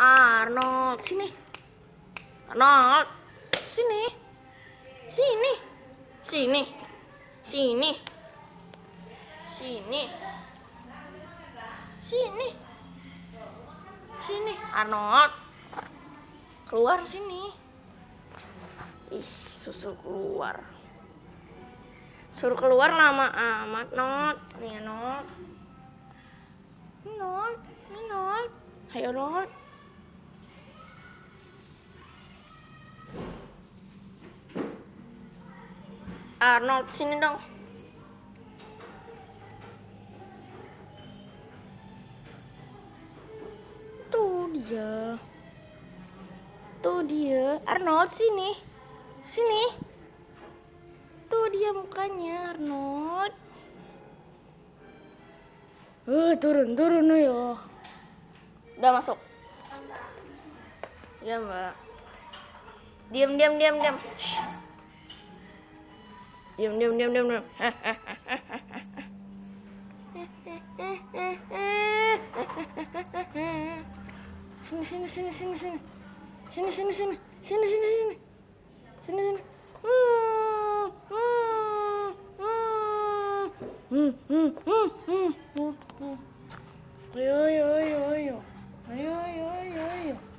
Arnold, sini. Arnold, sini. Sini. Sini. Sini. Sini. Sini. Sini, Arnold. Keluar sini. Ih, susu keluar. Suruh keluar lama amat, Not. Nih, Not. Not. Not. Ayo, Not. Arnold, sini dong. Tuh dia. Tuh dia. Arnold, sini. Sini. Tuh dia mukanya, Arnold. Turun ya. Udah masuk. Ya, Mbak. Diam. Shh. Diam. Sini. Ayo.